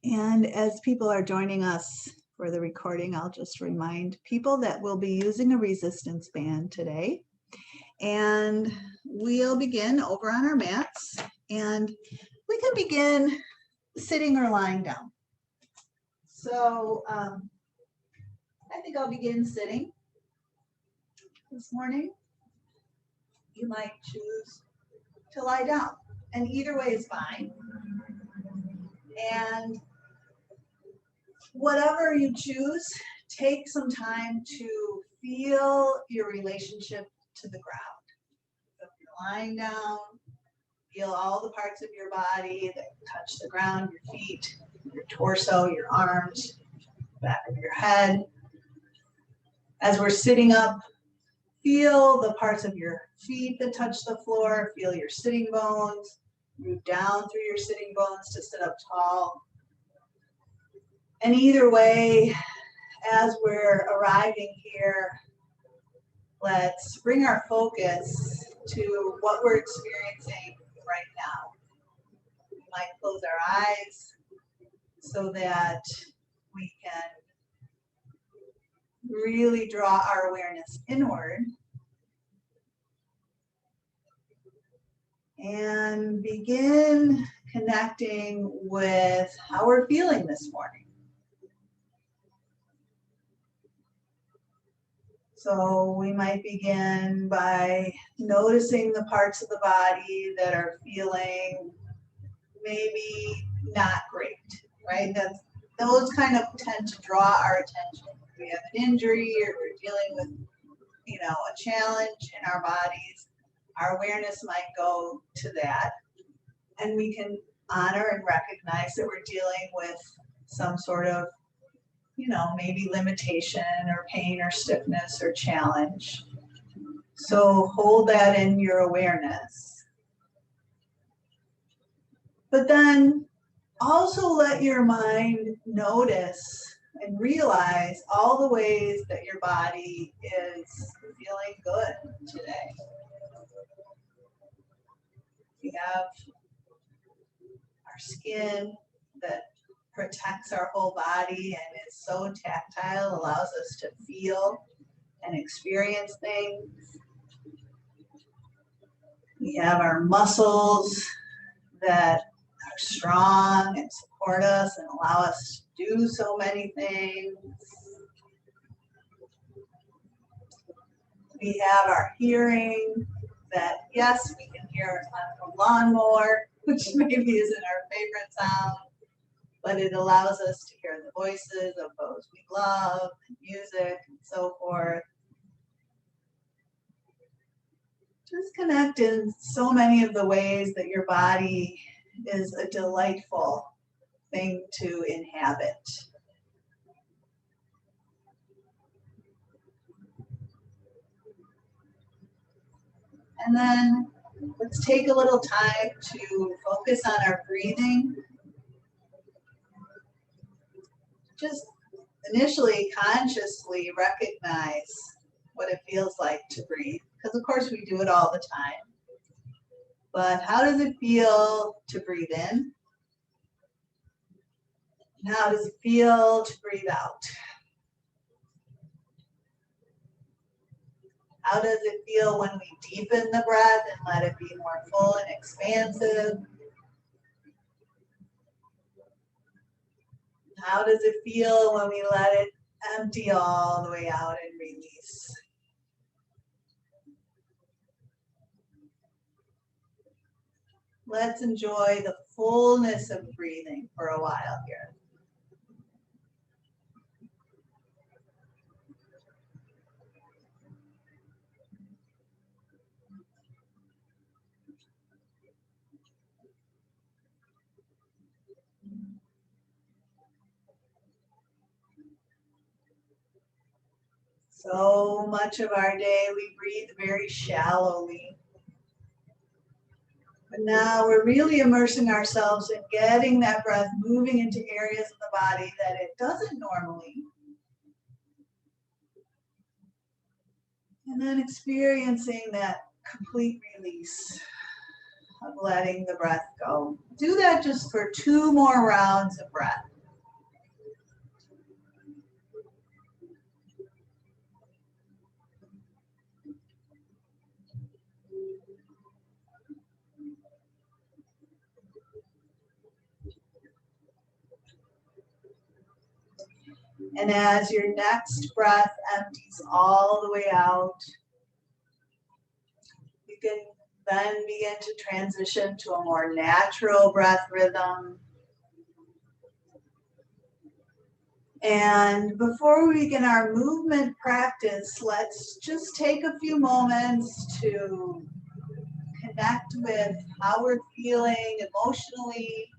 And as people are joining us for the recording, I'll just remind people that we'll be using a resistance band today. And we'll begin over on our mats, and we can begin sitting or lying down. So I think I'll begin sitting this morning. You might choose to lie down, and either way is fine. And whatever you choose, take some time to feel your relationship to the ground. So if you're lying down, feel all the parts of your body that touch the ground, your feet, your torso, your arms, back of your head. As we're sitting up, feel the parts of your feet that touch the floor, feel your sitting bones, move down through your sitting bones to sit up tall. And either way, as we're arriving here, let's bring our focus to what we're experiencing right now. We might close our eyes so that we can really draw our awareness inward and begin connecting with how we're feeling this morning. So we might begin by noticing the parts of the body that are feeling maybe not great, right? Those kind of tend to draw our attention. If we have an injury or we're dealing with, a challenge in our bodies, our awareness might go to that. And we can honor and recognize that we're dealing with some sort of maybe limitation or pain or stiffness or challenge. So hold that in your awareness. But then also let your mind notice and realize all the ways that your body is feeling good today. We have our skin that protects our whole body and is so tactile, allows us to feel and experience things. We have our muscles that are strong and support us and allow us to do so many things. We have our hearing that, yes, we can hear on a lawnmower, which maybe isn't our favorite sound, but it allows us to hear the voices of those we love, and music, and so forth. Just connect in so many of the ways that your body is a delightful thing to inhabit. And then let's take a little time to focus on our breathing. Just initially consciously recognize what it feels like to breathe, because of course we do it all the time. But how does it feel to breathe in? And how does it feel to breathe out? How does it feel when we deepen the breath and let it be more full and expansive? How does it feel when we let it empty all the way out and release? Let's enjoy the fullness of breathing for a while here. So much of our day we breathe very shallowly. But now we're really immersing ourselves in getting that breath moving into areas of the body that it doesn't normally. And then experiencing that complete release of letting the breath go. Do that just for 2 more rounds of breath. And as your next breath empties all the way out, you can then begin to transition to a more natural breath rhythm. And before we begin our movement practice, let's just take a few moments to connect with how we're feeling emotionally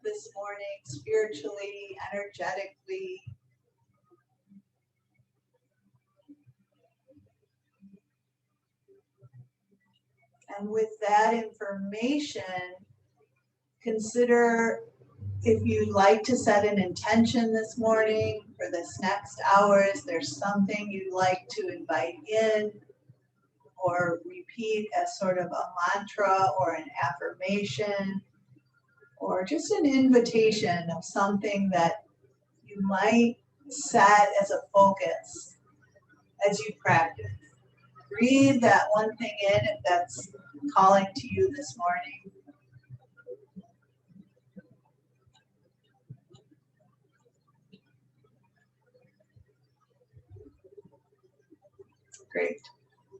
this morning, spiritually, energetically. And with that information, consider if you'd like to set an intention this morning for this next hour. Is there something you'd like to invite in or repeat as sort of a mantra or an affirmation, or just an invitation of something that you might set as a focus as you practice? Breathe that one thing in if that's calling to you this morning. Great.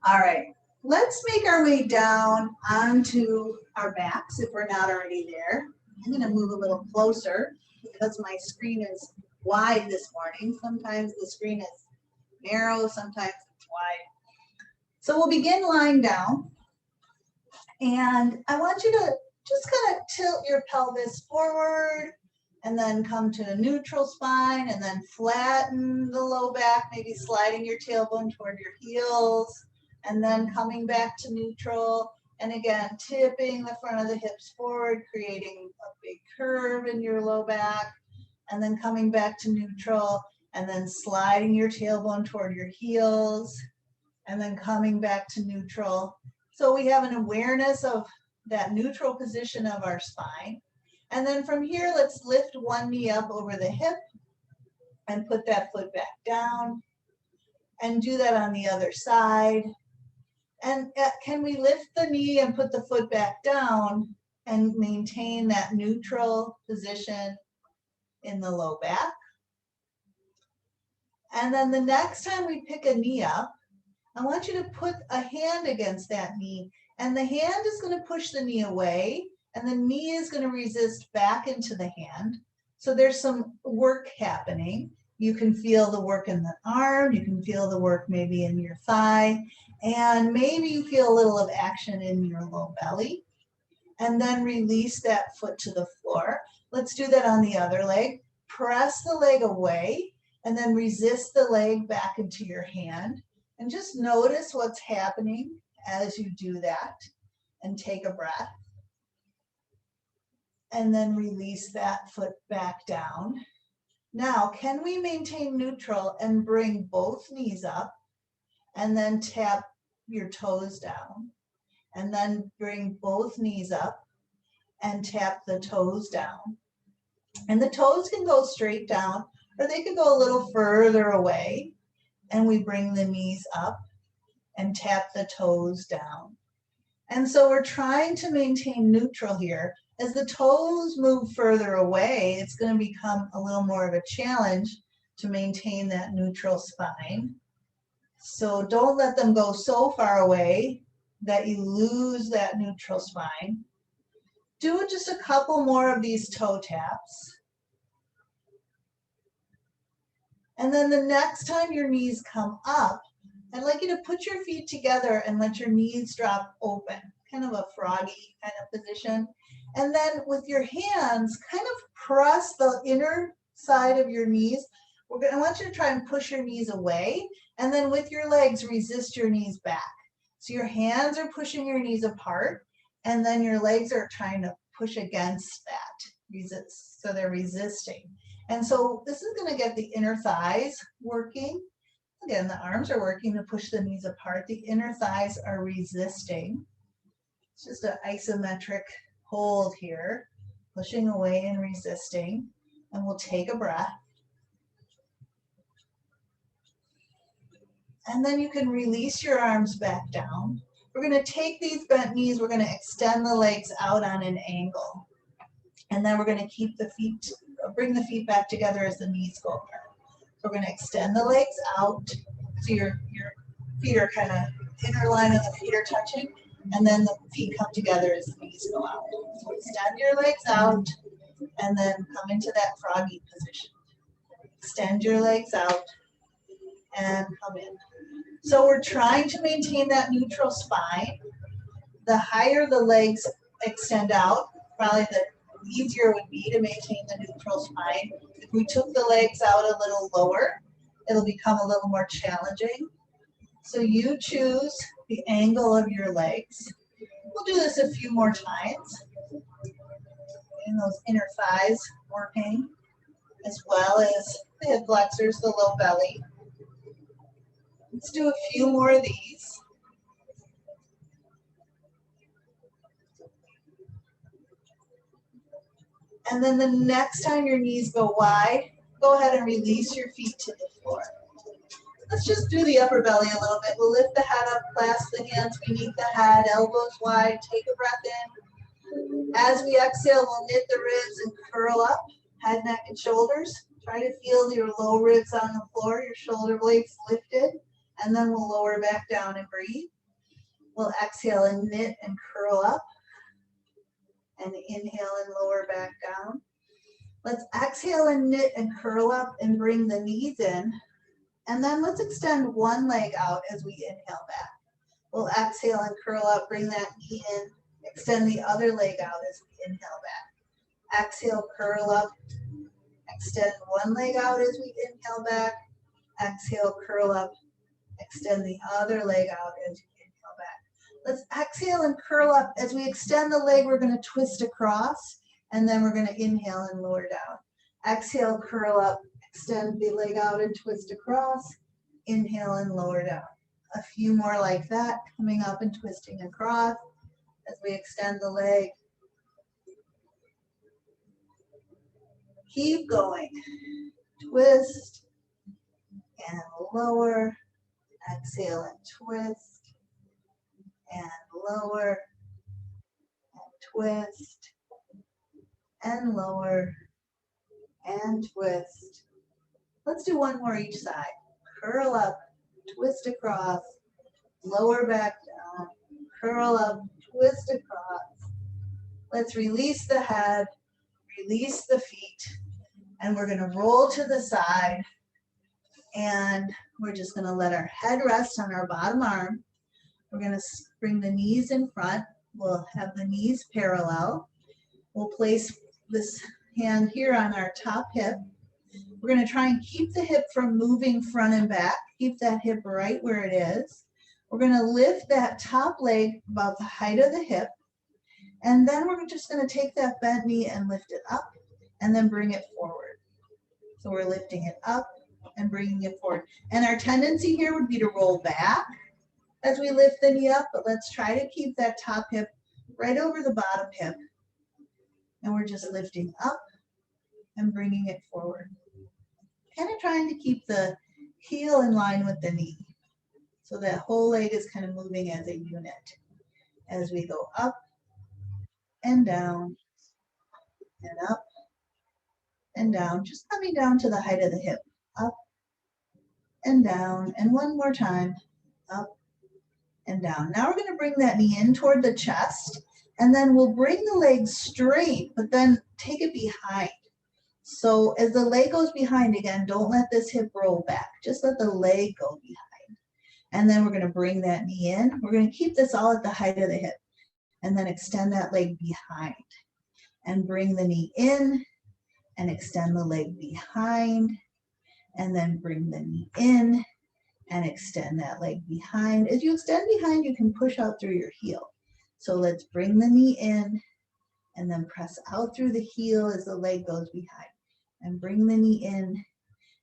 All right. Let's make our way down onto our backs if we're not already there. I'm going to move a little closer because my screen is wide this morning. Sometimes the screen is narrow, sometimes it's wide. So we'll begin lying down. And I want you to just kind of tilt your pelvis forward and then come to a neutral spine and then flatten the low back, maybe sliding your tailbone toward your heels and then coming back to neutral. And again, tipping the front of the hips forward, creating a big curve in your low back, and then coming back to neutral and then sliding your tailbone toward your heels and then coming back to neutral. So we have an awareness of that neutral position of our spine. And then from here, let's lift one knee up over the hip and put that foot back down and do that on the other side. And can we lift the knee and put the foot back down and maintain that neutral position in the low back? And then the next time we pick a knee up, I want you to put a hand against that knee, and the hand is going to push the knee away, and the knee is going to resist back into the hand. So there's some work happening. You can feel the work in the arm, you can feel the work maybe in your thigh, and maybe you feel a little of action in your low belly. And then release that foot to the floor. Let's do that on the other leg. Press the leg away, and then resist the leg back into your hand. And just notice what's happening as you do that, and take a breath. And then release that foot back down. Now, can we maintain neutral and bring both knees up and then tap your toes down? And then bring both knees up and tap the toes down. And the toes can go straight down, or they could go a little further away. And we bring the knees up and tap the toes down. And so we're trying to maintain neutral here. As the toes move further away, it's going to become a little more of a challenge to maintain that neutral spine. So don't let them go so far away that you lose that neutral spine. Do just a couple more of these toe taps. And then the next time your knees come up, I'd like you to put your feet together and let your knees drop open, kind of a froggy kind of position. And then with your hands, kind of press the inner side of your knees. I want you to try and push your knees away. And then with your legs, resist your knees back. So your hands are pushing your knees apart, and then your legs are trying to push against that. Resist. So they're resisting. And so this is going to get the inner thighs working. Again, the arms are working to push the knees apart. The inner thighs are resisting. It's just an isometric hold here, pushing away and resisting. And we'll take a breath. And then you can release your arms back down. We're going to take these bent knees, we're going to extend the legs out on an angle. And then we're going to keep the feet, bring the feet back together as the knees go apart. We're going to extend the legs out. So your feet are kind of, inner line of the feet are touching, and then the feet come together as the knees go out. So extend your legs out, and then come into that froggy position. Extend your legs out, and come in. So we're trying to maintain that neutral spine. The higher the legs extend out, probably the easier it would be to maintain the neutral spine. If we took the legs out a little lower, it'll become a little more challenging. So you choose the angle of your legs. We'll do this a few more times. And those inner thighs working, as well as the hip flexors, the low belly. Let's do a few more of these. And then the next time your knees go wide, go ahead and release your feet to the floor. Let's just do the upper belly a little bit. We'll lift the head up, clasp the hands beneath the head, elbows wide, take a breath in. As we exhale, we'll knit the ribs and curl up, head, neck, and shoulders. Try to feel your low ribs on the floor, your shoulder blades lifted, and then we'll lower back down and breathe. We'll exhale and knit and curl up, and inhale and lower back down. Let's exhale and knit and curl up and bring the knees in. And then let's extend one leg out as we inhale back. We'll exhale and curl up, bring that knee in, extend the other leg out as we inhale back. Exhale, curl up, extend one leg out as we inhale back. Exhale, curl up, extend the other leg out as we inhale back. Let's exhale and curl up. As we extend the leg, we're going to twist across, and then we're going to inhale and lower down. Exhale, curl up, extend the leg out and twist across, inhale and lower down. A few more like that, coming up and twisting across as we extend the leg. Keep going. Twist and lower. Exhale and twist and lower and twist and lower and twist. Let's do one more each side. Curl up, twist across, lower back down, curl up, twist across. Let's release the head, release the feet, and we're going to roll to the side, and we're just going to let our head rest on our bottom arm. We're going to bring the knees in front. We'll have the knees parallel. We'll place this hand here on our top hip. We're going to try and keep the hip from moving front and back. Keep that hip right where it is. We're going to lift that top leg about the height of the hip. And then we're just going to take that bent knee and lift it up and then bring it forward. So we're lifting it up and bringing it forward. And our tendency here would be to roll back as we lift the knee up, but let's try to keep that top hip right over the bottom hip. And we're just lifting up and bringing it forward. Kind of trying to keep the heel in line with the knee. So that whole leg is kind of moving as a unit. As we go up and down and up and down, just coming down to the height of the hip. Up and down, and one more time, up and down. Now we're going to bring that knee in toward the chest, and then we'll bring the leg straight, but then take it behind. So as the leg goes behind again, don't let this hip roll back. Just let the leg go behind. And then we're going to bring that knee in. We're going to keep this all at the height of the hip, and then extend that leg behind. And bring the knee in, and extend the leg behind, and then bring the knee in, and extend that leg behind. As you extend behind, you can push out through your heel. So let's bring the knee in, and then press out through the heel as the leg goes behind. And bring the knee in,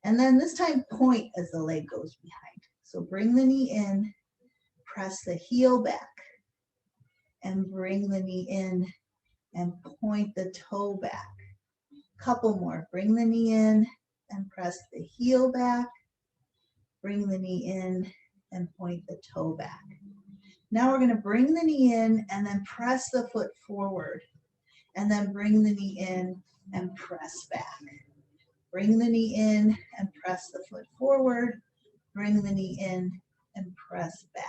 and then this time point as the leg goes behind. So bring the knee in, press the heel back, and bring the knee in, and point the toe back. Couple more. Bring the knee in, and press the heel back. Bring the knee in, and point the toe back. Now we're going to bring the knee in, and then press the foot forward. And then bring the knee in, and press back. Bring the knee in and press the foot forward. Bring the knee in and press back.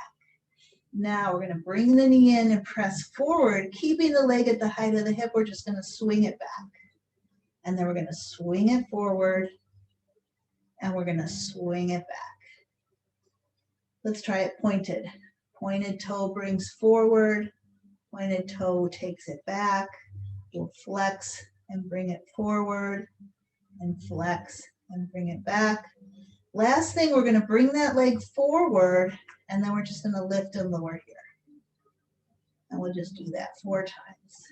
Now we're going to bring the knee in and press forward, keeping the leg at the height of the hip. We're just going to swing it back. And then we're going to swing it forward, and we're going to swing it back. Let's try it pointed. Pointed toe brings forward, pointed toe takes it back. We'll flex and bring it forward, and flex and bring it back. Last thing, we're going to bring that leg forward, and then we're just going to lift and lower here. And we'll just do that 4 times.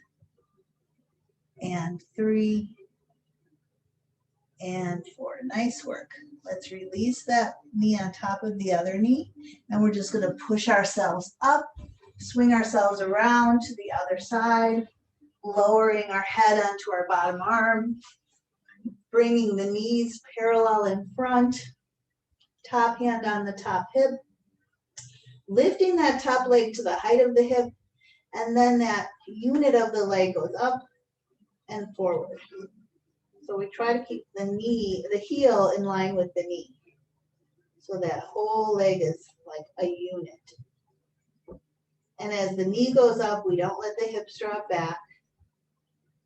And 3, and 4. Nice work. Let's release that knee on top of the other knee, and we're just going to push ourselves up, swing ourselves around to the other side, lowering our head onto our bottom arm, bringing the knees parallel in front, top hand on the top hip, lifting that top leg to the height of the hip, and then that unit of the leg goes up and forward. So we try to keep the knee, the heel in line with the knee. So that whole leg is like a unit. And as the knee goes up, we don't let the hips drop back.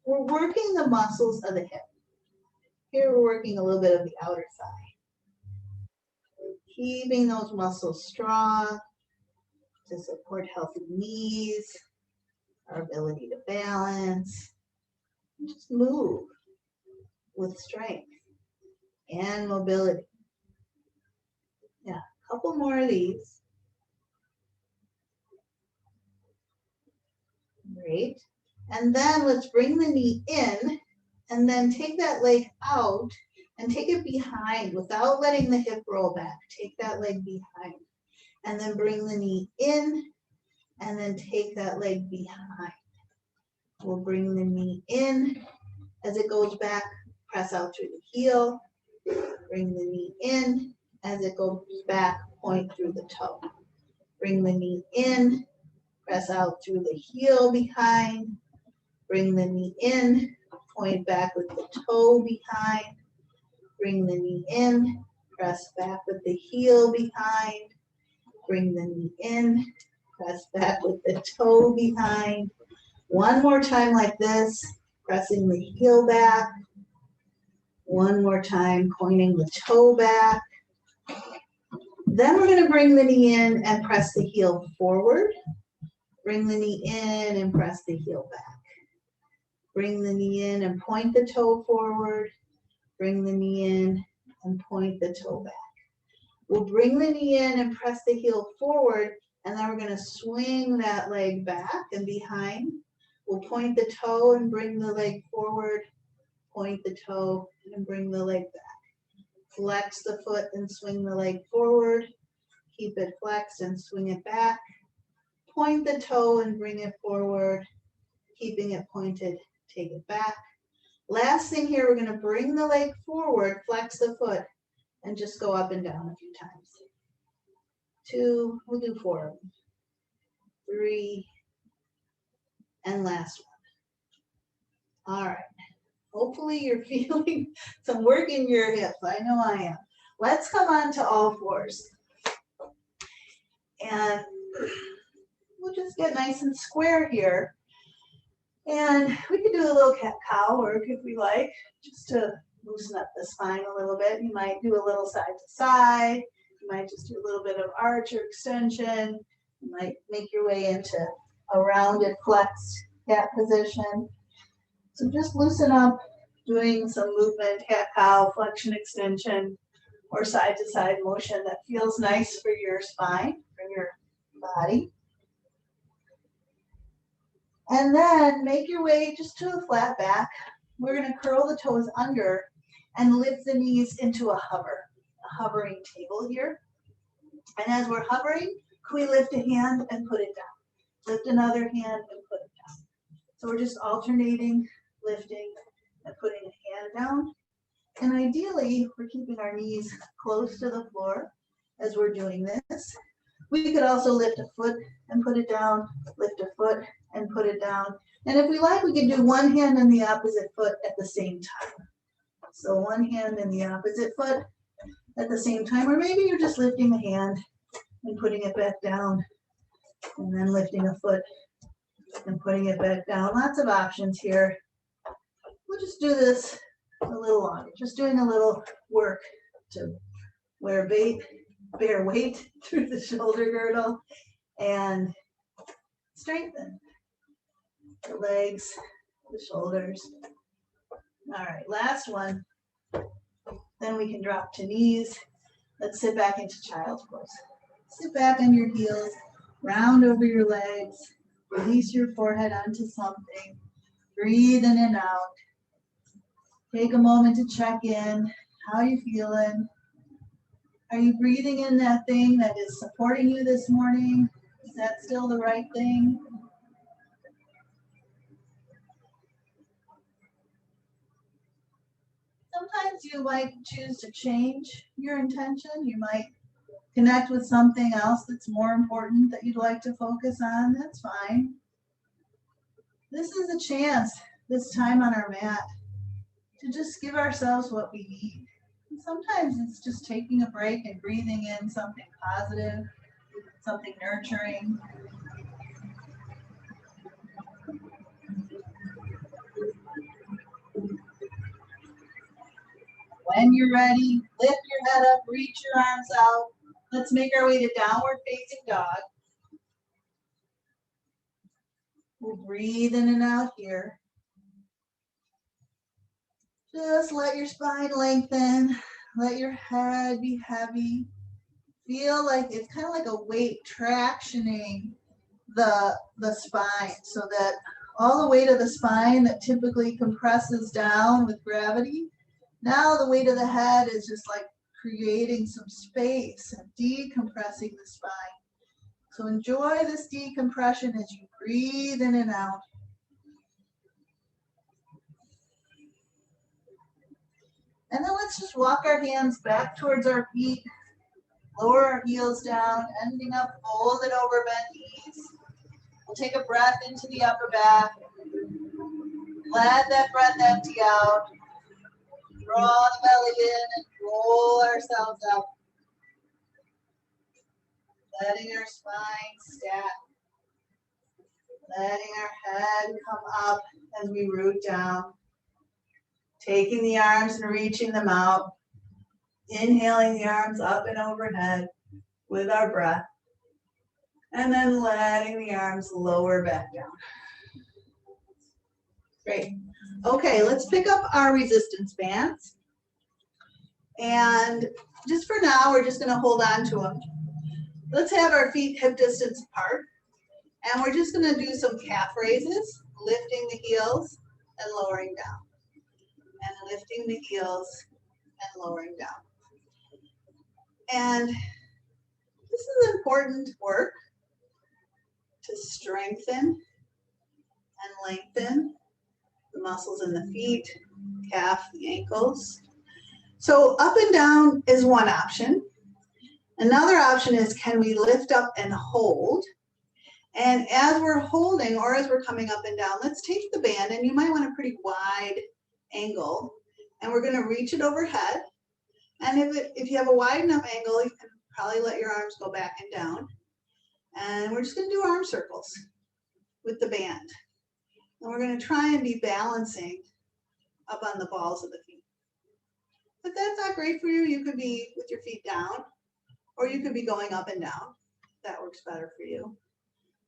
We're working the muscles of the hip. Here we're working a little bit of the outer thigh. Keeping those muscles strong to support healthy knees, our ability to balance, and just move with strength and mobility. Yeah, a couple more of these. Great. And then let's bring the knee in and then take that leg out and take it behind without letting the hip roll back. Take that leg behind and then bring the knee in and then take that leg behind. We'll bring the knee in. As it goes back, press out through the heel. Bring the knee in. As it goes back, point through the toe. Bring the knee in. Press out through the heel behind. Bring the knee in. Point back with the toe behind. Bring the knee in. Press back with the heel behind. Bring the knee in. Press back with the toe behind. One more time like this. Pressing the heel back. One more time, pointing the toe back. Then we're going to bring the knee in and press the heel forward. Bring the knee in and press the heel back. Bring the knee in and point the toe forward. Bring the knee in and point the toe back. We'll bring the knee in and press the heel forward, and then we're going to swing that leg back and behind. We'll point the toe and bring the leg forward. Point the toe and bring the leg back. Flex the foot and swing the leg forward. Keep it flexed and swing it back. Point the toe and bring it forward. Keeping it pointed, take it back. Last thing here, we're going to bring the leg forward, flex the foot, and just go up and down a few times. 2, we'll do 4. 3, and last one. All right. Hopefully you're feeling some work in your hips. I know I am. Let's come on to all fours. And we'll just get nice and square here. And we could do a little cat-cow work if we like, just to loosen up the spine a little bit. You might do a little side to side. You might just do a little bit of arch or extension. You might make your way into a rounded flexed cat position. So just loosen up, doing some movement, cat-cow, flexion, extension, or side-to-side motion that feels nice for your spine, for your body. And then make your way just to a flat back. We're going to curl the toes under and lift the knees into a hovering table here. And as we're hovering, can we lift a hand and put it down? Lift another hand and put it down. So we're just alternating, lifting, and putting a hand down. And ideally, we're keeping our knees close to the floor as we're doing this. We could also lift a foot and put it down, lift a foot and put it down. And if we like, we can do one hand and the opposite foot at the same time. So one hand in the opposite foot at the same time, or maybe you're just lifting the hand and putting it back down, and then lifting a foot and putting it back down. Lots of options here. We'll just do this a little longer, just doing a little work to bear weight through the shoulder girdle and strengthen the legs, the shoulders. All right, last one. Then we can drop to knees. Let's sit back into child's pose. Sit back on your heels, round over your legs, release your forehead onto something. Breathe in and out. Take a moment to check in. How are you feeling? Are you breathing in that thing that is supporting you this morning? Is that still the right thing? Sometimes you might choose to change your intention. You might connect with something else that's more important that you'd like to focus on. That's fine. This is a chance, this time on our mat, to just give ourselves what we need. And sometimes it's just taking a break and breathing in something positive, something nurturing. When you're ready, lift your head up, reach your arms out. Let's make our way to downward facing dog. We'll breathe in and out here. Just let your spine lengthen. Let your head be heavy. Feel like it's kind of like a weight tractioning the spine, so that all the weight of the spine that typically compresses down with gravity, now the weight of the head is just like creating some space and decompressing the spine. So enjoy this decompression as you breathe in and out. And then let's just walk our hands back towards our feet, lower our heels down, ending up folded over bent knees. We'll take a breath into the upper back. Let that breath empty out. Draw the belly in and roll ourselves up. Letting our spine stack. Letting our head come up as we root down. Taking the arms and reaching them out. Inhaling the arms up and overhead with our breath. And then letting the arms lower back down. Great. Okay, let's pick up our resistance bands. And just for now, we're just going to hold on to them. Let's have our feet hip distance apart. And we're just going to do some calf raises, lifting the heels and lowering down. And lifting the heels and lowering down. And this is important work to strengthen and lengthen the muscles in the feet, calf, the ankles. So up and down is one option. Another option is, can we lift up and hold? And as we're holding or as we're coming up and down, let's take the band, and you might want a pretty wide angle, and we're going to reach it overhead. And if you have a wide enough angle, you can probably let your arms go back and down. And we're just going to do arm circles with the band. And we're going to try and be balancing up on the balls of the feet. If that's not great for you, you could be with your feet down, or you could be going up and down. That works better for you.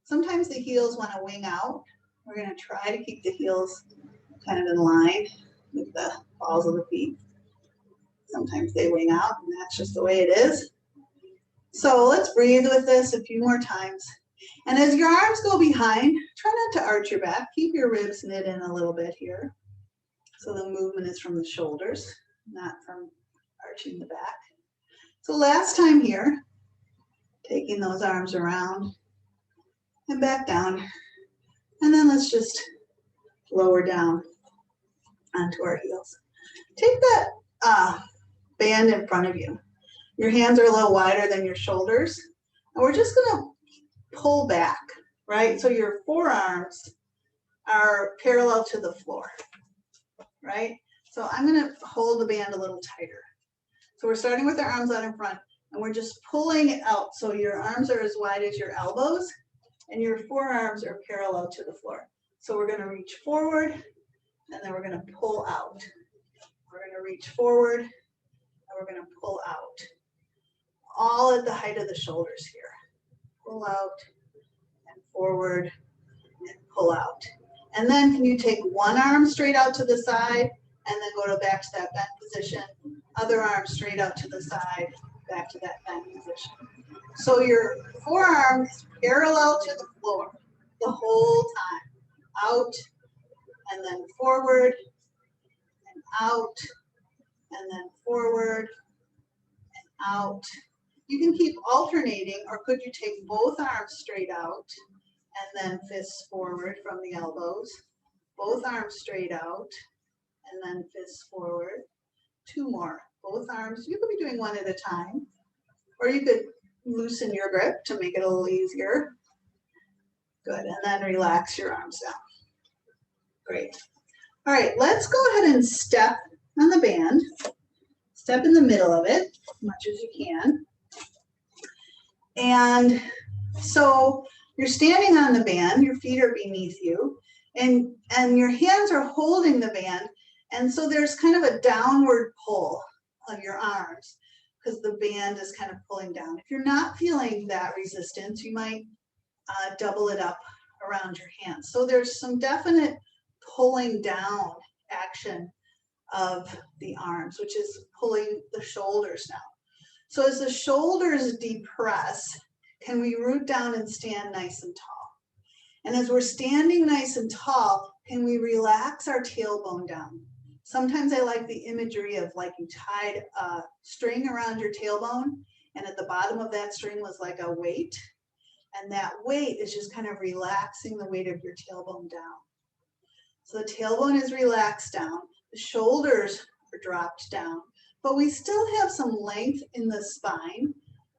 Sometimes the heels want to wing out. We're going to try to keep the heels kind of in line with the balls of the feet. Sometimes they wing out, and that's just the way it is. So let's breathe with this a few more times. And as your arms go behind, try not to arch your back. Keep your ribs knit in a little bit here. So the movement is from the shoulders, not from arching the back. So last time here, taking those arms around and back down. And then let's just lower down onto our heels. Take that band in front of you. Your hands are a little wider than your shoulders. And we're just going to pull back, right? So your forearms are parallel to the floor, right? So I'm going to hold the band a little tighter. So we're starting with our arms out in front, and we're just pulling it out. So your arms are as wide as your elbows, and your forearms are parallel to the floor. So we're going to reach forward, and then we're going to pull out. We're going to reach forward, and we're going to pull out. All at the height of the shoulders here. Pull out, and forward, and pull out. And then can you take one arm straight out to the side, and then go back to that bent position. Other arm straight out to the side, back to that bent position. So your forearms parallel to the floor the whole time. Out, and then forward, and out, and then forward, and out. You can keep alternating, or could you take both arms straight out, and then fists forward from the elbows. Both arms straight out, and then fists forward. Two more. Both arms. You could be doing one at a time, or you could loosen your grip to make it a little easier. Good. And then relax your arms down. Great. All right, let's go ahead and step on the band. Step in the middle of it as much as you can. And so you're standing on the band, your feet are beneath you, and your hands are holding the band. And so there's kind of a downward pull of your arms because the band is kind of pulling down. If you're not feeling that resistance, you might double it up around your hands. So there's some definite pulling down action of the arms, which is pulling the shoulders down. So as the shoulders depress, can we root down and stand nice and tall? And as we're standing nice and tall, can we relax our tailbone down? Sometimes I like the imagery of like you tied a string around your tailbone, and at the bottom of that string was like a weight. And that weight is just kind of relaxing the weight of your tailbone down. So the tailbone is relaxed down, the shoulders are dropped down, but we still have some length in the spine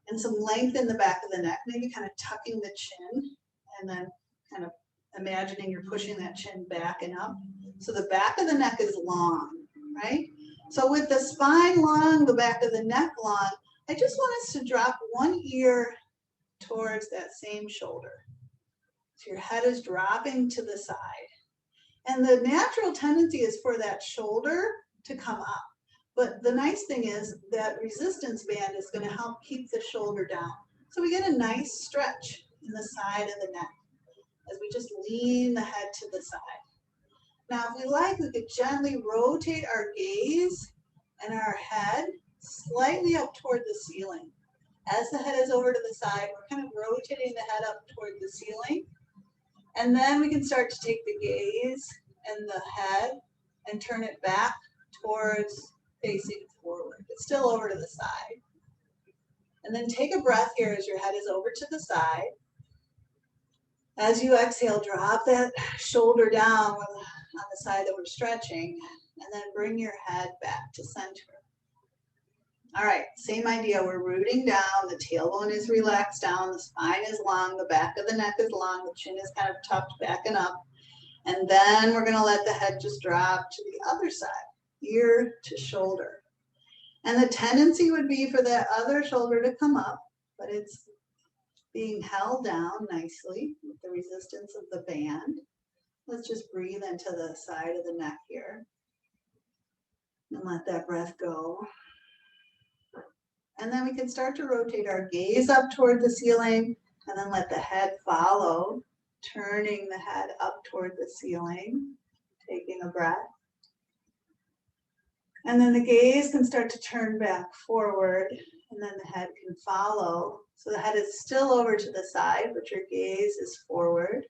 and some length in the back of the neck, maybe kind of tucking the chin and then kind of imagining you're pushing that chin back and up. So the back of the neck is long, right? So with the spine long, the back of the neck long, I just want us to drop one ear towards that same shoulder. So your head is dropping to the side. And the natural tendency is for that shoulder to come up. But the nice thing is that resistance band is going to help keep the shoulder down. So we get a nice stretch in the side of the neck as we just lean the head to the side. Now, if we like, we could gently rotate our gaze and our head slightly up toward the ceiling. As the head is over to the side, we're kind of rotating the head up toward the ceiling. And then we can start to take the gaze and the head and turn it back towards facing forward. It's still over to the side. And then take a breath here as your head is over to the side. As you exhale, drop that shoulder down on the side that we're stretching, and then bring your head back to center. All right, same idea. We're rooting down. The tailbone is relaxed down. The spine is long. The back of the neck is long. The chin is kind of tucked back and up. And then we're going to let the head just drop to the other side, ear to shoulder. And the tendency would be for that other shoulder to come up, but it's being held down nicely with the resistance of the band. Let's just breathe into the side of the neck here and let that breath go. And then we can start to rotate our gaze up toward the ceiling and then let the head follow, turning the head up toward the ceiling, taking a breath. And then the gaze can start to turn back forward, and then the head can follow. So the head is still over to the side, but your gaze is forward.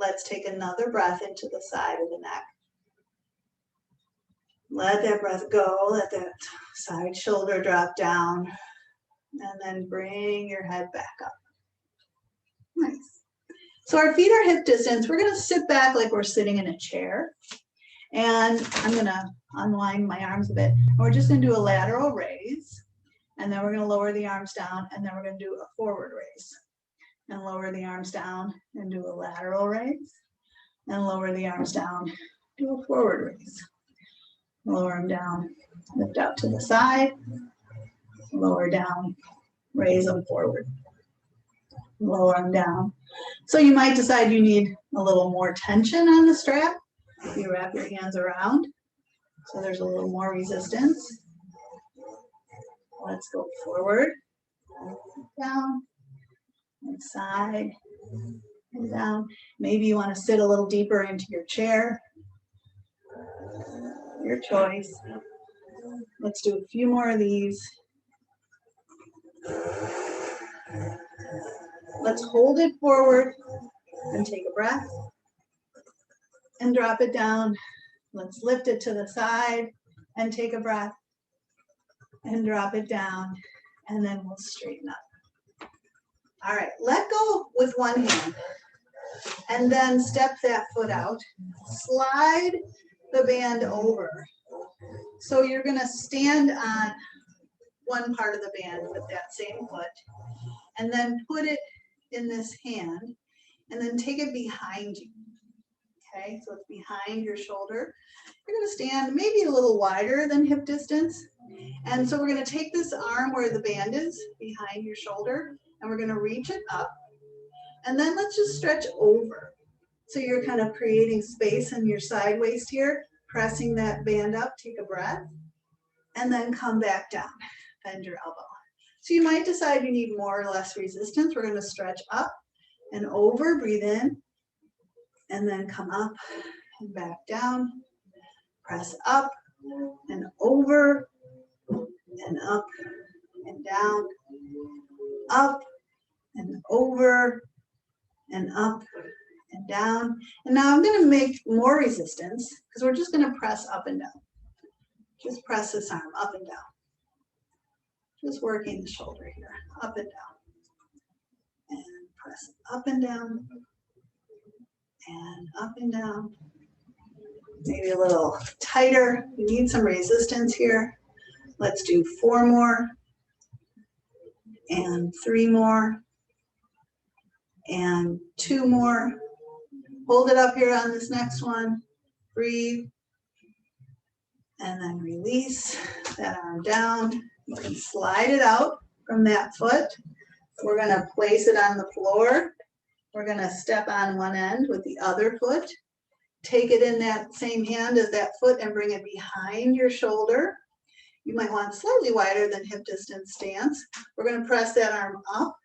Let's take another breath into the side of the neck. Let that breath go, let that side shoulder drop down, and then bring your head back up. Nice. So our feet are hip distance. We're going to sit back like we're sitting in a chair. And I'm going to unwind my arms a bit. And we're just going to do a lateral raise. And then we're going to lower the arms down. And then we're going to do a forward raise. And lower the arms down and do a lateral raise. And lower the arms down, do a forward raise. lower them down, lift out to the side, lower down, raise them forward, lower them down. So you might decide you need a little more tension on the strap. You wrap your hands around, so there's a little more resistance. Let's go forward, down, and side, and down. Maybe you want to sit a little deeper into your chair. Your choice. Let's do a few more of these. Let's hold it forward and take a breath and drop it down. Let's lift it to the side and take a breath and drop it down, and then we'll straighten up. All right, let go with one hand and then step that foot out. Slide the band over. So you're going to stand on one part of the band with that same foot, and then put it in this hand, and then take it behind you. Okay, so it's behind your shoulder. You're going to stand maybe a little wider than hip distance. And so we're going to take this arm where the band is behind your shoulder, and we're going to reach it up. And then let's just stretch over. So you're kind of creating space in your side waist here, pressing that band up, take a breath, and then come back down, bend your elbow. So you might decide you need more or less resistance. We're going to stretch up and over, breathe in, and then come up and back down, press up and over, and up and down, up and over, and up and down. And now I'm going to make more resistance because we're just going to press up and down. Just press this arm up and down. Just working the shoulder here, up and down. And press up and down. And up and down. Maybe a little tighter. We need some resistance here. Let's do 4 more. And 3 more. And 2 more. Hold it up here on this next one. Breathe. And then release that arm down. You can slide it out from that foot. We're going to place it on the floor. We're going to step on one end with the other foot. Take it in that same hand as that foot and bring it behind your shoulder. You might want slightly wider than hip distance stance. We're going to press that arm up,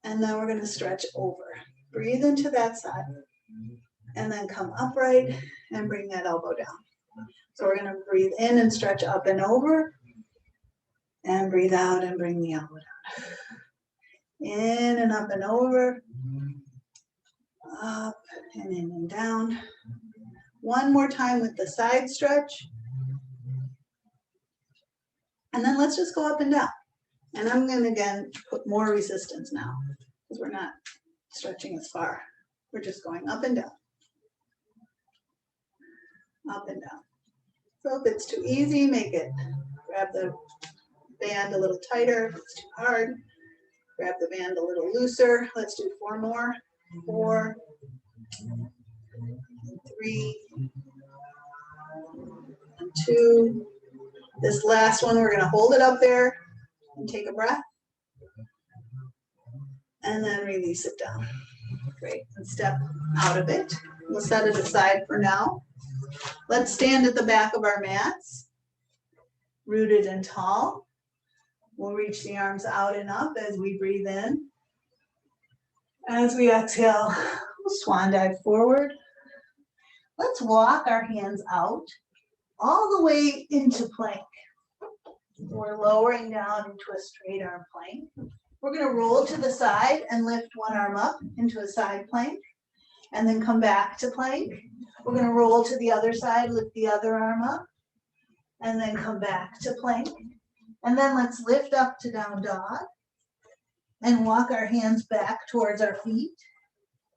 and then we're going to stretch over. Breathe into that side, and then come upright and bring that elbow down. So we're going to breathe in and stretch up and over, and breathe out and bring the elbow down. In and up and over, up and in and down. One more time with the side stretch. And then let's just go up and down. And I'm going to again put more resistance now because we're not stretching as far. We're just going up and down. Up and down. So if it's too easy, make it. Grab the band a little tighter. If it's too hard, grab the band a little looser. Let's do 4 more. 4, 3, and 2. This last one, we're going to hold it up there and take a breath. And then release it down. Great. And step out of it. We'll set it aside for now. Let's stand at the back of our mats, rooted and tall. We'll reach the arms out and up as we breathe in. As we exhale, we'll swan dive forward. Let's walk our hands out all the way into plank. We're lowering down into a straight arm plank. We're going to roll to the side and lift one arm up into a side plank, and then come back to plank. We're going to roll to the other side, lift the other arm up, and then come back to plank. And then let's lift up to down dog and walk our hands back towards our feet.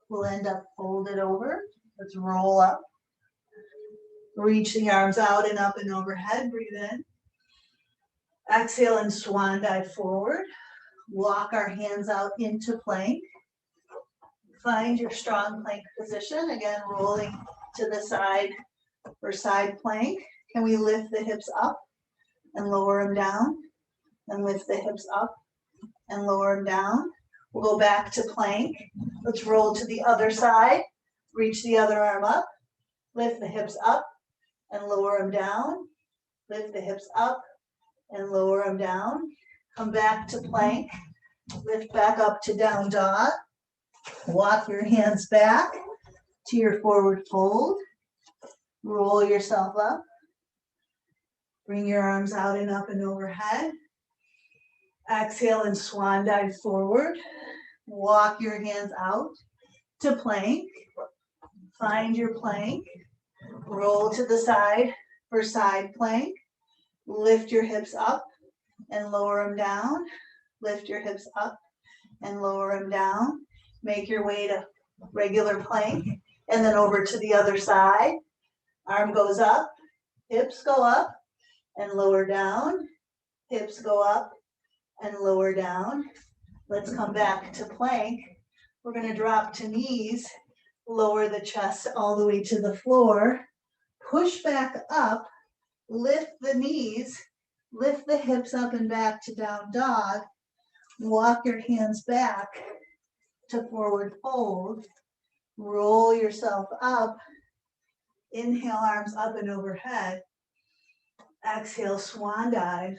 We'll end up folded over. Let's roll up. Reach the arms out and up and overhead. Breathe in. Exhale and swan dive forward. Walk our hands out into plank. Find your strong plank position. Again, rolling to the side for side plank. Can we lift the hips up and lower them down? And lift the hips up and lower them down. We'll go back to plank. Let's roll to the other side. Reach the other arm up. Lift the hips up and lower them down. Lift the hips up and lower them down. Come back to plank. Lift back up to down dog. Walk your hands back to your forward fold. Roll yourself up. Bring your arms out and up and overhead. Exhale and swan dive forward. Walk your hands out to plank. Find your plank. Roll to the side for side plank. Lift your hips up and lower them down. Lift your hips up and lower them down. Make your way to regular plank and then over to the other side. Arm goes up, hips go up and lower down. Hips go up and lower down. Let's come back to plank. We're going to drop to knees, lower the chest all the way to the floor. Push back up, lift the knees, lift the hips up and back to down dog. Walk your hands back to forward fold. Roll yourself up. Inhale, arms up and overhead. Exhale, swan dive.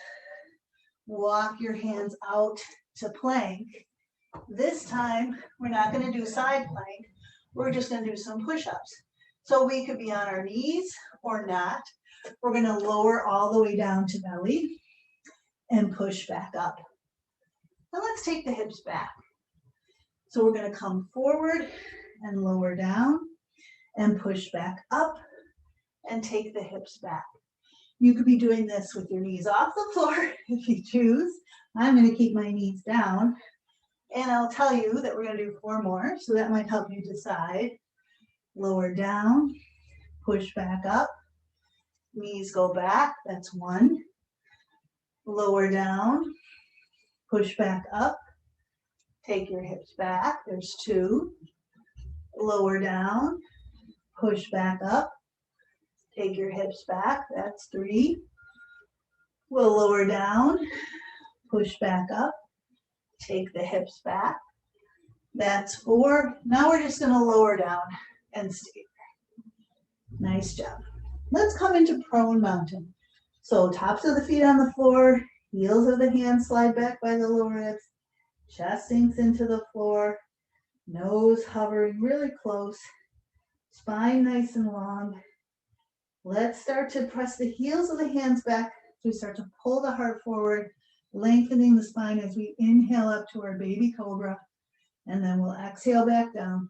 Walk your hands out to plank. This time, we're not going to do side plank. We're just going to do some push-ups. So we could be on our knees or not. We're going to lower all the way down to belly and push back up. Now let's take the hips back. So we're going to come forward and lower down and push back up and take the hips back. You could be doing this with your knees off the floor if you choose. I'm going to keep my knees down. And I'll tell you that we're going to do 4 more, so that might help you decide. Lower down, push back up, knees go back, that's 1. Lower down, push back up, take your hips back, there's 2. Lower down, push back up, take your hips back, that's 3. We'll lower down, push back up, take the hips back, that's 4. Now we're just going to lower down and stay there. Nice job. Let's come into prone mountain. So tops of the feet on the floor, heels of the hands slide back by the lower ribs, chest sinks into the floor, nose hovering really close, spine nice and long. Let's start to press the heels of the hands back as we start to pull the heart forward, lengthening the spine as we inhale up to our baby cobra, and then we'll exhale back down.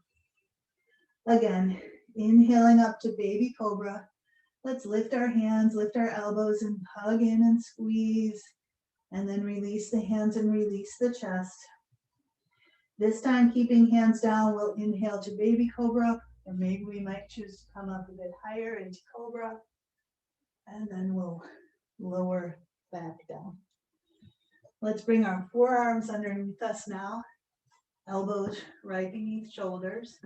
Again, inhaling up to baby cobra. Let's lift our hands, lift our elbows and hug in and squeeze, and then release the hands and release the chest. This time, keeping hands down, we'll inhale to baby cobra, or maybe we might choose to come up a bit higher into cobra, and then we'll lower back down. Let's bring our forearms underneath us now, elbows right beneath shoulders,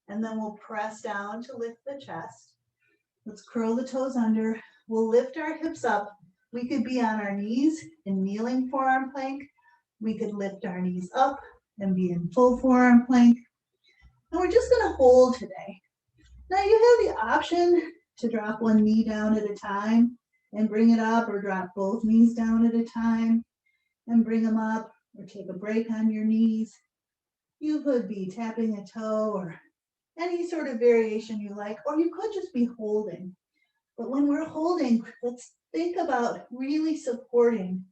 and then we'll press down to lift the chest. Let's curl the toes under. We'll lift our hips up. We could be on our knees in kneeling forearm plank. We could lift our knees up and be in full forearm plank. And we're just going to hold today. Now you have the option to drop one knee down at a time and bring it up, or drop both knees down at a time and bring them up, or take a break on your knees. You could be tapping a toe or any sort of variation you like, or you could just be holding. But when we're holding, let's think about really supporting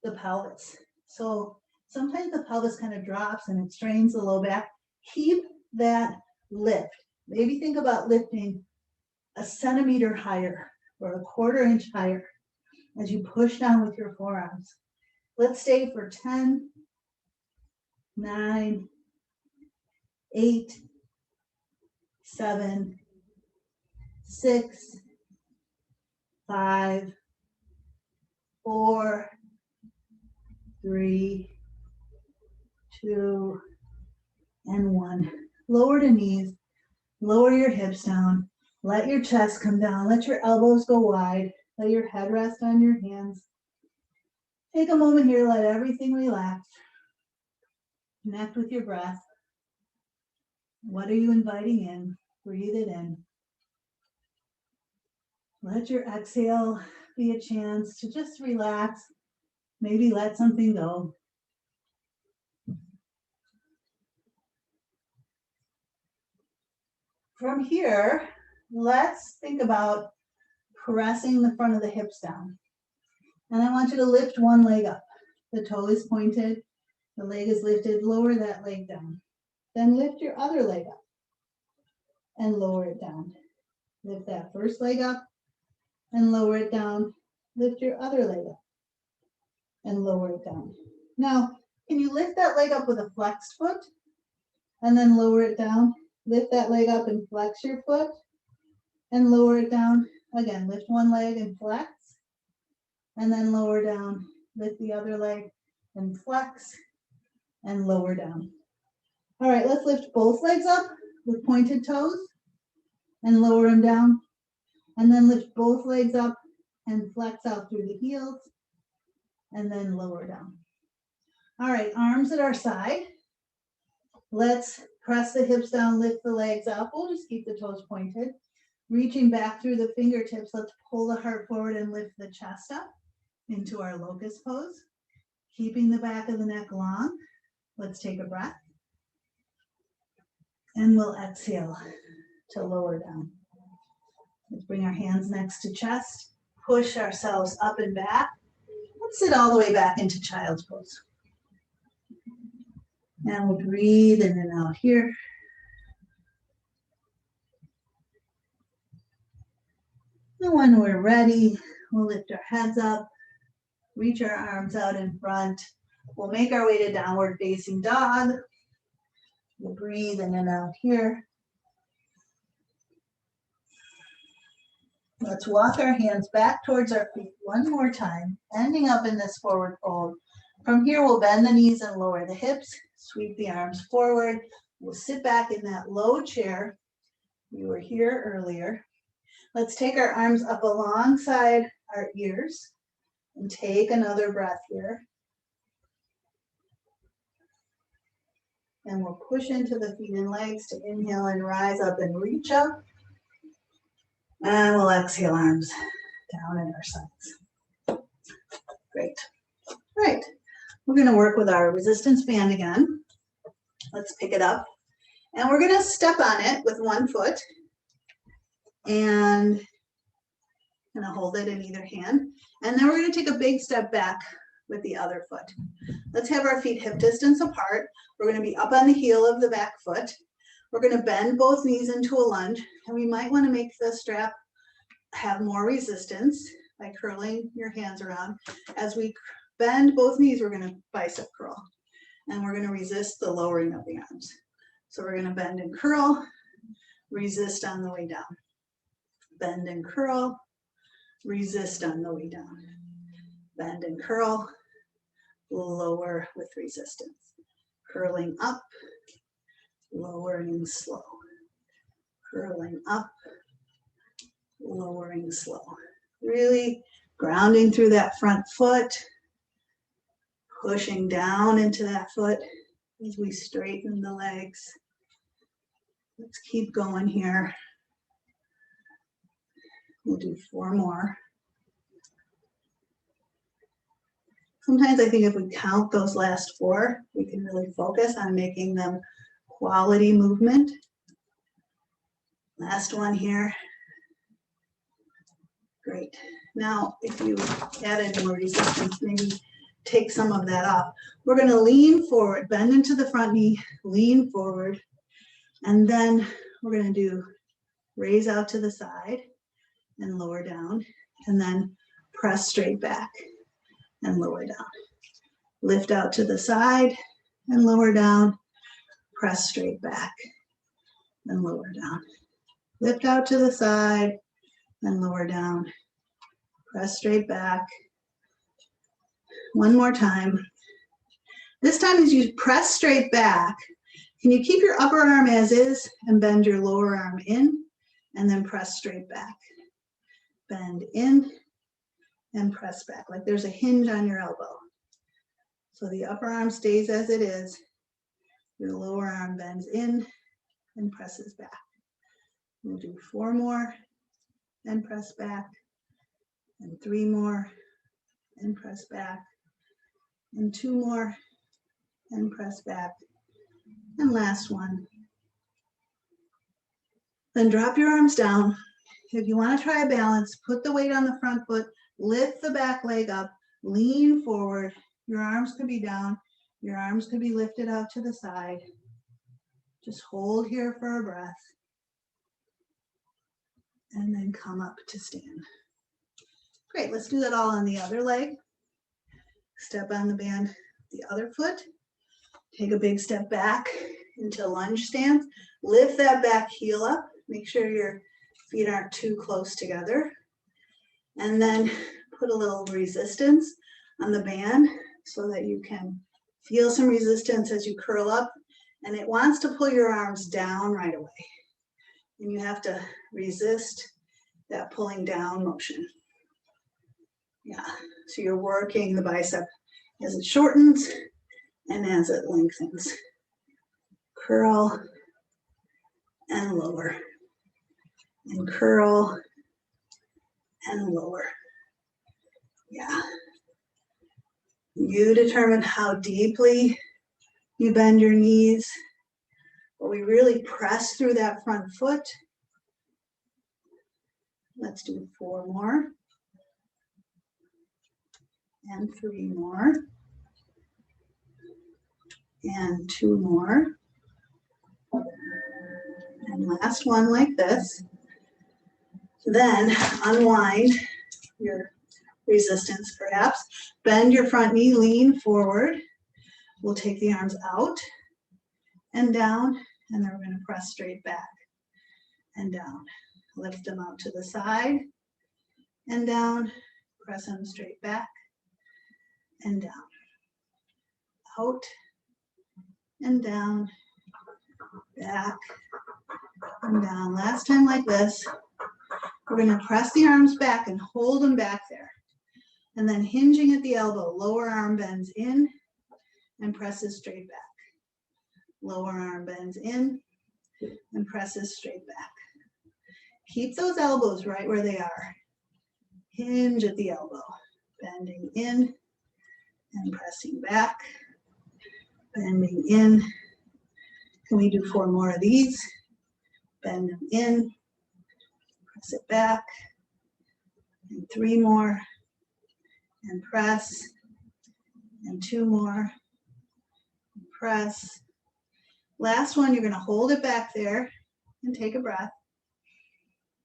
the pelvis. So sometimes the pelvis kind of drops and it strains the low back. Keep that lift. Maybe think about lifting a centimeter higher or a 1/4 inch higher as you push down with your forearms. Let's stay for 10, 9, 8, 7, 6, 5, 4, 3, 2, and 1. Lower the knees, lower your hips down. Let your chest come down. Let your elbows go wide. Let your head rest on your hands. Take a moment here, let everything relax. Connect with your breath. What are you inviting in? Breathe it in. Let your exhale be a chance to just relax. Maybe let something go. From here, let's think about pressing the front of the hips down. And I want you to lift one leg up. The toe is pointed, the leg is lifted, lower that leg down. Then lift your other leg up and lower it down. Lift that first leg up and lower it down. Lift your other leg up and lower it down. Now, can you lift that leg up with a flexed foot and then lower it down? Lift that leg up and flex your foot and lower it down. Again, lift one leg and flex and then lower down. Lift the other leg and flex and lower down. All right, let's lift both legs up with pointed toes and lower them down. And then lift both legs up and flex out through the heels and then lower down. All right, arms at our side. Let's press the hips down, lift the legs up. We'll just keep the toes pointed. Reaching back through the fingertips, let's pull the heart forward and lift the chest up into our locust pose. Keeping the back of the neck long. Let's take a breath. And we'll exhale to lower down. Let's bring our hands next to chest. Push ourselves up and back. Let's sit all the way back into child's pose. And we'll breathe in and out here. And when we're ready, we'll lift our heads up, reach our arms out in front. We'll make our way to downward facing dog. We'll breathe in and out here. Let's walk our hands back towards our feet one more time, ending up in this forward fold. From here, we'll bend the knees and lower the hips, sweep the arms forward. We'll sit back in that low chair. We were here earlier. Let's take our arms up alongside our ears and take another breath here. And we'll push into the feet and legs to inhale and rise up and reach up. And we'll exhale, arms down at our sides. Great. All right. We're going to work with our resistance band again. Let's pick it up. And we're going to step on it with one foot. And I'm going to hold it in either hand. And then we're going to take a big step back with the other foot. Let's have our feet hip distance apart. We're going to be up on the heel of the back foot. We're going to bend both knees into a lunge. And we might want to make the strap have more resistance by curling your hands around. As we bend both knees, we're going to bicep curl. And we're going to resist the lowering of the arms. So we're going to bend and curl, resist on the way down. Bend and curl, resist on the way down. Bend and curl, lower with resistance. Curling up, lowering slow. Curling up, lowering slow. Really grounding through that front foot, pushing down into that foot as we straighten the legs. Let's keep going here. We'll do 4 more. Sometimes I think if we count those last 4, we can really focus on making them quality movement. Last one here. Great. Now, if you added more resistance, maybe take some of that off. We're going to lean forward, bend into the front knee, lean forward, and then we're going to do raise out to the side and lower down, and then press straight back and lower down. Lift out to the side and lower down, press straight back and lower down. Lift out to the side and lower down, press straight back. One more time. This time as you press straight back, can you keep your upper arm as is and bend your lower arm in and then press straight back. Bend in and press back, like there's a hinge on your elbow. So the upper arm stays as it is. Your lower arm bends in and presses back. We'll do 4 more and press back, and 3 more and press back, and 2 more and press back, and last one. Then drop your arms down. If you want to try a balance, put the weight on the front foot, lift the back leg up, lean forward. Your arms could be down, your arms could be lifted out to the side. Just hold here for a breath, and then come up to stand. Great, let's do that all on the other leg. Step on the band, the other foot. Take a big step back into lunge stance. Lift that back heel up. Make sure your feet aren't too close together. And then put a little resistance on the band so that you can feel some resistance as you curl up. And it wants to pull your arms down right away. And you have to resist that pulling down motion. Yeah, so you're working the bicep as it shortens and as it lengthens. Curl and lower, and curl and lower. Yeah. You determine how deeply you bend your knees, but we really press through that front foot. Let's do 4 more, and 3 more, and 2 more, and last one like this. Then unwind your resistance perhaps. Bend your front knee, lean forward. We'll take the arms out and down, and then we're going to press straight back and down. Lift them out to the side and down. Press them straight back and down. Out and down. Back and down. Last time like this. We're going to press the arms back and hold them back there. And then hinging at the elbow, lower arm bends in and presses straight back. Lower arm bends in and presses straight back. Keep those elbows right where they are. Hinge at the elbow, bending in and pressing back, bending in. Can we do 4 more of these? Bend them in, press it back, and 3 more, and press, and 2 more, and press. Last one, you're going to hold it back there and take a breath.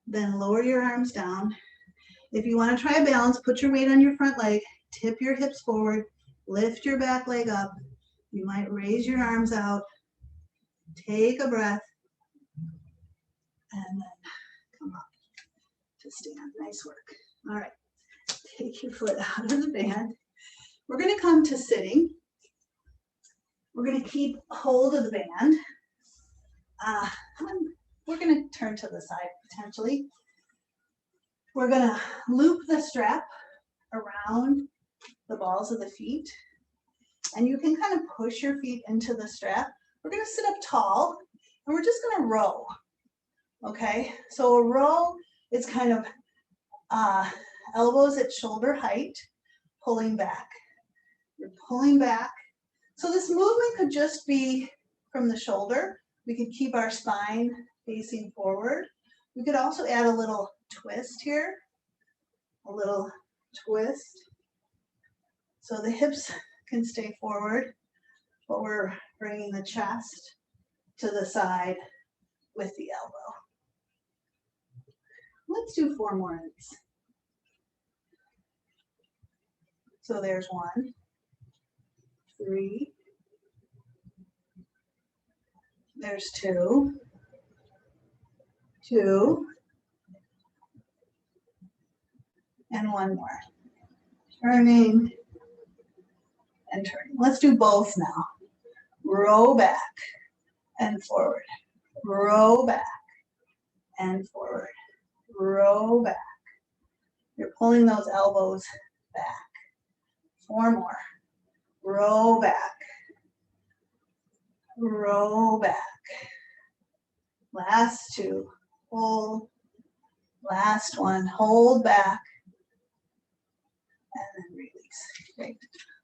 Then lower your arms down. If you want to try a balance, put your weight on your front leg, tip your hips forward, lift your back leg up. You might raise your arms out, take a breath, and then come up to stand. Nice work. All right, take your foot out of the band. We're going to come to sitting. We're going to keep hold of the band. We're going to turn to the side potentially. We're going to loop the strap around the balls of the feet. And you can kind of push your feet into the strap. We're going to sit up tall, and we're just going to row. Okay, so a row is kind of elbows at shoulder height, pulling back. You're pulling back. So this movement could just be from the shoulder. We could keep our spine facing forward. We could also add a little twist here, a little twist. So the hips can stay forward, but we're bringing the chest to the side with the elbow. Let's do 4 more of these. So there's 1, 3, there's 2, 2, and 1 more. Turning and turning. Let's do both now. Row back and forward. Row back and forward. Row back. You're pulling those elbows back. 4 more. Row back. Row back. Last 2. Hold. Last 1. Hold back. And then release. Great.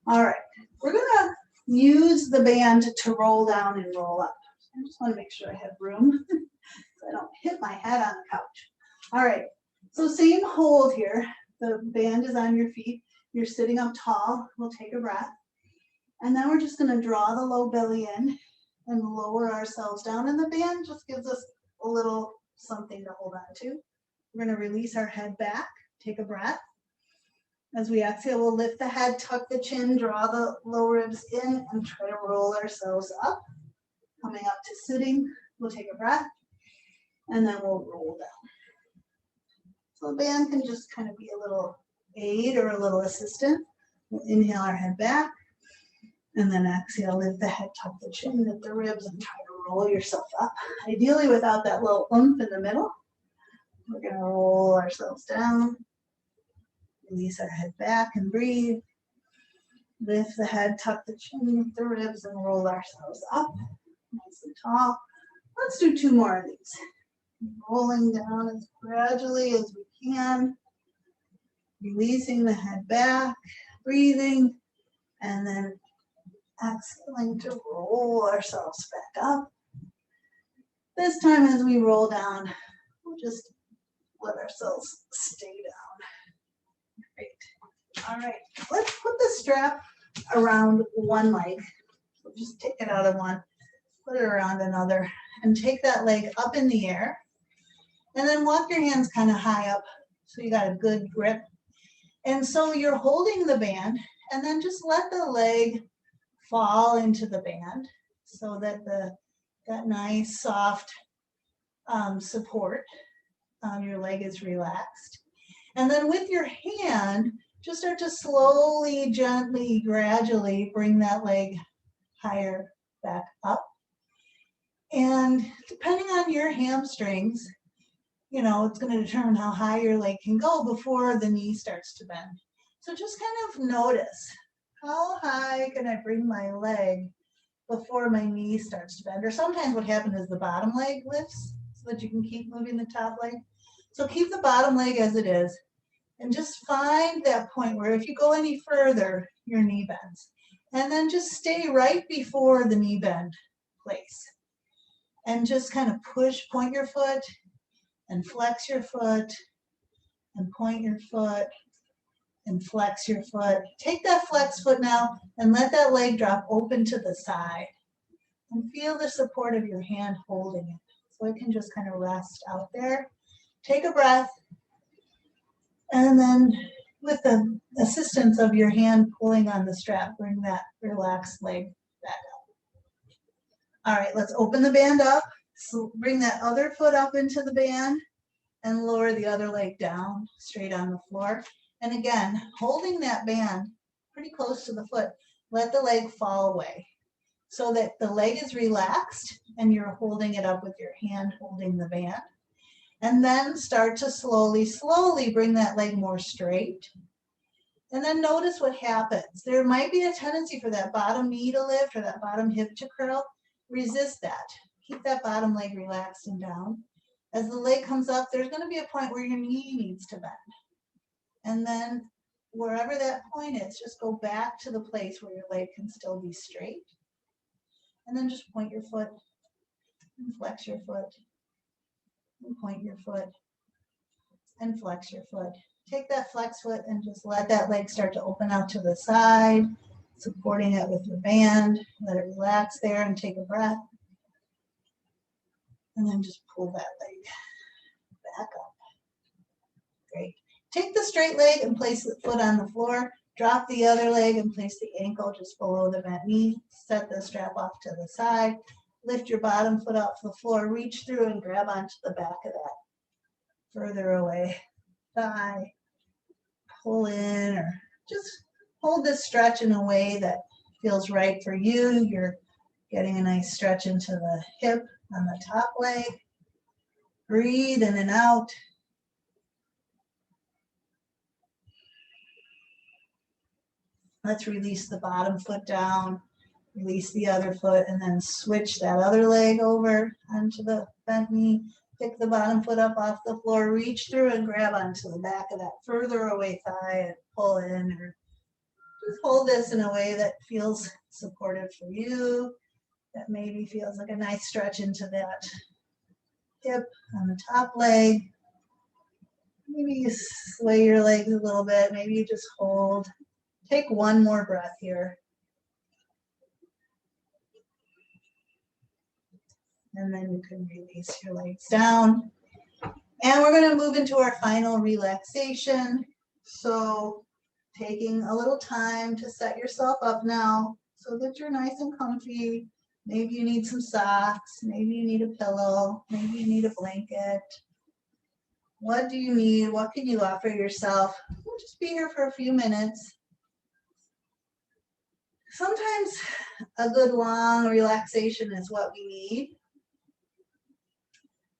All right. We're going to use the band to roll down and roll up. I just want to make sure I have room so I don't hit my head on the couch. All right. So same hold here. The band is on your feet. You're sitting up tall. We'll take a breath. And then we're just going to draw the low belly in and lower ourselves down. And the band just gives us a little something to hold on to. We're going to release our head back. Take a breath. As we exhale, we'll lift the head, tuck the chin, draw the low ribs in, and try to roll ourselves up. Coming up to sitting, we'll take a breath, and then we'll roll down. So the band can just kind of be a little aid or a little assistant. We'll inhale our head back, and then exhale, lift the head, tuck the chin, lift the ribs, and try to roll yourself up. Ideally without that little oomph in the middle. We're going to roll ourselves down. Release our head back and breathe. Lift the head, tuck the chin, lift the ribs, and roll ourselves up. Nice and tall. Let's do 2 more of these. Rolling down as gradually as we can. Releasing the head back, breathing, and then exhaling to roll ourselves back up. This time as we roll down, we'll just let ourselves stay down. Great. All right, let's put the strap around one leg. So just take it out of one, put it around another, and take that leg up in the air. And then walk your hands kind of high up so you got a good grip. And so you're holding the band, and then just let the leg fall into the band so that that nice soft support on your leg is relaxed. And then with your hand, just start to slowly, gently, gradually bring that leg higher back up. And depending on your hamstrings, you know, it's going to determine how high your leg can go before the knee starts to bend. So just kind of notice, how high can I bring my leg before my knee starts to bend? Or sometimes what happens is the bottom leg lifts so that you can keep moving the top leg. So keep the bottom leg as it is. And just find that point where if you go any further, your knee bends. And then just stay right before the knee bend place. And just kind of point your foot and flex your foot and point your foot and flex your foot. Take that flex foot now and let that leg drop open to the side. And feel the support of your hand holding it. So it can just kind of rest out there. Take a breath. And then with the assistance of your hand pulling on the strap, bring that relaxed leg back up. All right, let's open the band up. So bring that other foot up into the band and lower the other leg down straight on the floor. And again, holding that band pretty close to the foot, let the leg fall away so that the leg is relaxed and you're holding it up with your hand holding the band. And then start to slowly, slowly bring that leg more straight. And then notice what happens. There might be a tendency for that bottom knee to lift or that bottom hip to curl. Resist that. Keep that bottom leg relaxed and down. As the leg comes up, there's going to be a point where your knee needs to bend. And then wherever that point is, just go back to the place where your leg can still be straight. And then just point your foot and flex your foot. And point your foot and flex your foot. Take that flex foot and just let that leg start to open out to the side, supporting it with your band. Let it relax there and take a breath. And then just pull that leg back up. Great. Take the straight leg and place the foot on the floor. Drop the other leg and place the ankle just below the bent knee. Set the strap off to the side. Lift your bottom foot off the floor, reach through and grab onto the back of that. Further away, thigh, pull in, or just hold this stretch in a way that feels right for you. You're getting a nice stretch into the hip on the top leg. Breathe in and out. Let's release the bottom foot down, release the other foot, and then switch that other leg over onto the bent knee. Pick the bottom foot up off the floor, reach through and grab onto the back of that further away thigh and pull in, or just hold this in a way that feels supportive for you, that maybe feels like a nice stretch into that hip on the top leg. Maybe you sway your legs a little bit, maybe you just hold. Take one more breath here. And then you can release your legs down. And we're going to move into our final relaxation. So taking a little time to set yourself up now so that you're nice and comfy. Maybe you need some socks. Maybe you need a pillow. Maybe you need a blanket. What do you need? What can you offer yourself? We'll just be here for a few minutes. Sometimes a good long relaxation is what we need,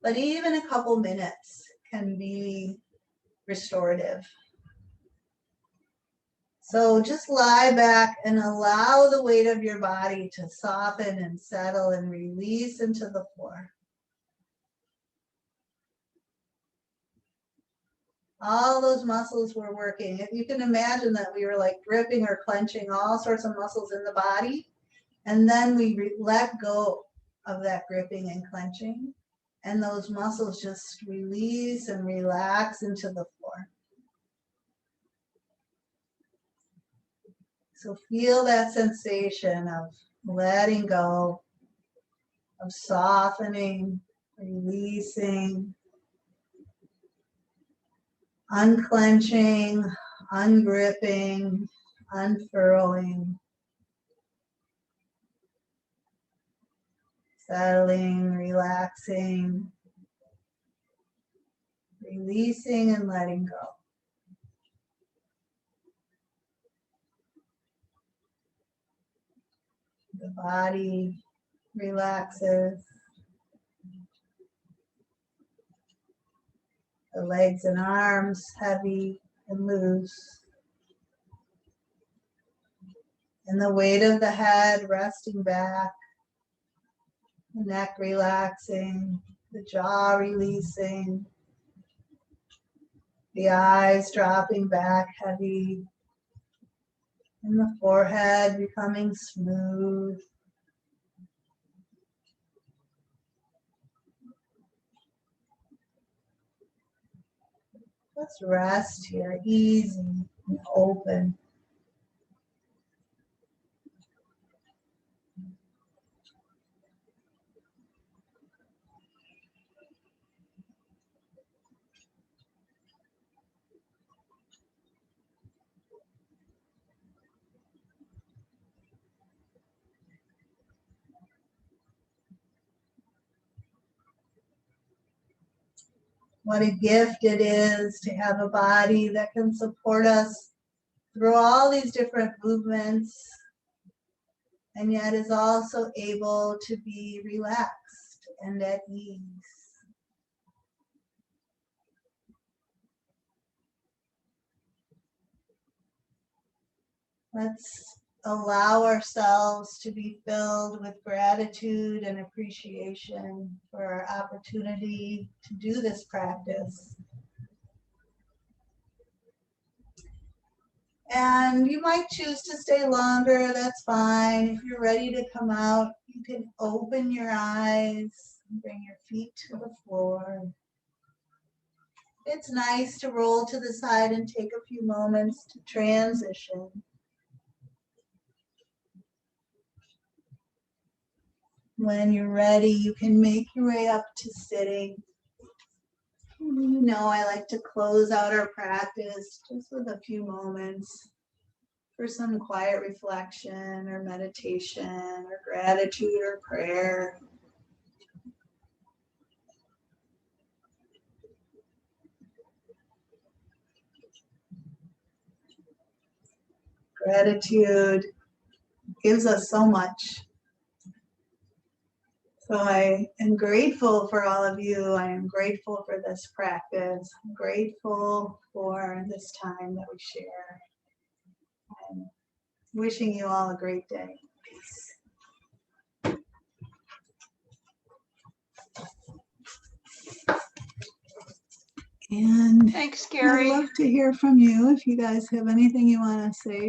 but even a couple minutes can be restorative. So just lie back and allow the weight of your body to soften and settle and release into the floor. All those muscles were working. If you can imagine that we were like gripping or clenching all sorts of muscles in the body, and then we let go of that gripping and clenching, and those muscles just release and relax into the floor. So feel that sensation of letting go, of softening, releasing, unclenching, ungripping, unfurling, settling, relaxing, releasing and letting go. The body relaxes. The legs and arms heavy and loose. And the weight of the head resting back. The neck relaxing. The jaw releasing. The eyes dropping back heavy. And the forehead becoming smooth. Let's rest here, easy and open. What a gift it is to have a body that can support us through all these different movements, and yet is also able to be relaxed and at ease. Let's allow ourselves to be filled with gratitude and appreciation for our opportunity to do this practice. And you might choose to stay longer, that's fine. If you're ready to come out, you can open your eyes and bring your feet to the floor. It's nice to roll to the side and take a few moments to transition. When you're ready, you can make your way up to sitting. You know, I like to close out our practice just with a few moments for some quiet reflection or meditation or gratitude or prayer. Gratitude gives us so much. So I am grateful for all of you. I am grateful for this practice. I'm grateful for this time that we share. I'm wishing you all a great day. Peace. And Thanks, I'd Gary. love to hear from you if you guys have anything you want to say.